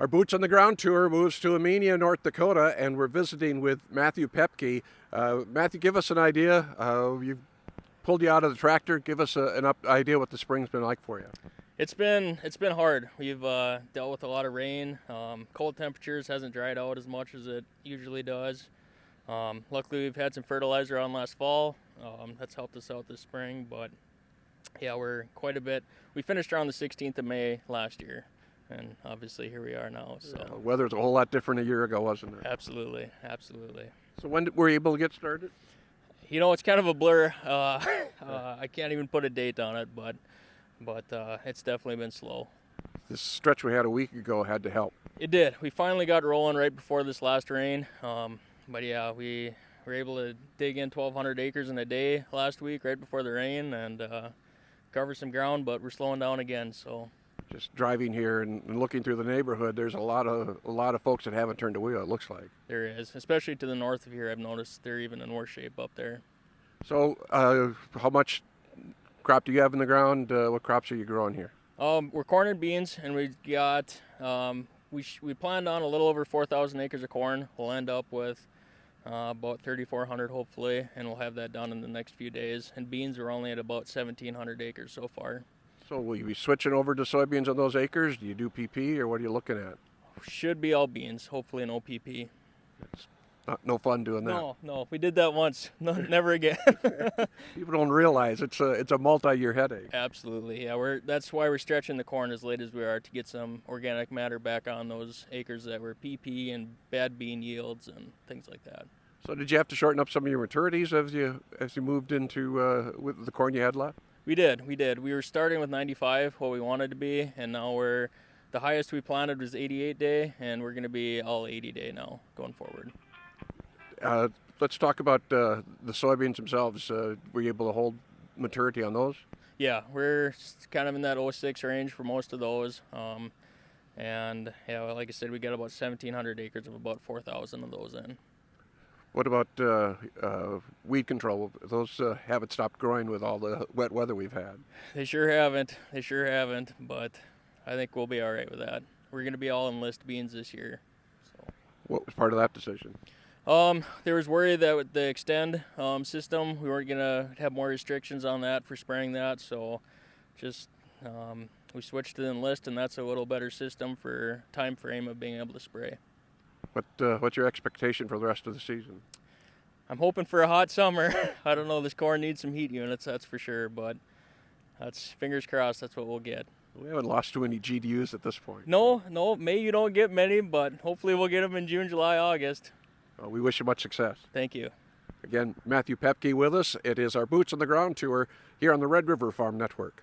Our Boots on the Ground tour moves to Amenia, North Dakota, and we're visiting with Matthew Pueppke. Matthew, give us an idea. You've pulled you out of the tractor. Give us an idea what the spring's been like for you. It's been hard. We've dealt with a lot of rain. Cold temperatures, hasn't dried out as much as it usually does. Luckily, we've had some fertilizer on last fall. That's helped us out this spring. But yeah, we're quite a bit. We finished around the 16th of May last year. And obviously here we are now. So The weather's a whole lot different a year ago, wasn't it? absolutely. So when were you able to get started? You know, it's kind of a blur. I can't even put a date on it, but it's definitely been slow. This stretch we had a week ago had to help. It did. We finally got rolling right before this last rain. But yeah, we were able to dig in 1,200 acres in a day last week, right before the rain, and cover some ground. But we're slowing down again. So Just driving here and looking through the neighborhood, there's a lot of folks that haven't turned a wheel. It looks like there is, especially to the north of here. I've noticed they're even in worse shape up there. So, how much crop do you have in the ground? What crops are you growing here? We're corn and beans, and we got we planned on a little over 4,000 acres of corn. We'll end up with about 3,400 hopefully, and we'll have that done in the next few days. And beans are only at about 1,700 acres so far. So will you be switching over to soybeans on those acres? Do you do PP, or what are you looking at? Should be all beans, hopefully no PP. It's no fun doing that. No, we did that once. No, never again. People don't realize it's a multi-year headache. Absolutely, yeah. That's why we're stretching the corn as late as we are, to get some organic matter back on those acres that were PP and bad bean yields and things like that. So did you have to shorten up some of your maturities as you moved into with the corn you had left? We did. We were starting with 95, what we wanted to be, and now the highest we planted was 88 day, and we're going to be all 80 day now going forward. Let's talk about the soybeans themselves. Were you able to hold maturity on those? Yeah, we're kind of in that 06 range for most of those. And yeah, like I said, we got about 1,700 acres of about 4,000 of those in. What about weed control? Those haven't stopped growing with all the wet weather we've had. They sure haven't, but I think we'll be all right with that. We're going to be all enlist beans this year. So. What was part of that decision? There was worry that with the extend system, we weren't going to have more restrictions on that for spraying that, so just we switched to the enlist, and that's a little better system for time frame of being able to spray. What's your expectation for the rest of the season? I'm hoping for a hot summer. I don't know, this corn needs some heat units, that's for sure, but that's fingers crossed, that's what we'll get. We haven't lost too many GDUs at this point. No, May you don't get many, but hopefully we'll get them in June, July, August. We wish you much success. Thank you. Again, Matthew Pueppke with us. It is our Boots on the Ground tour here on the Red River Farm Network.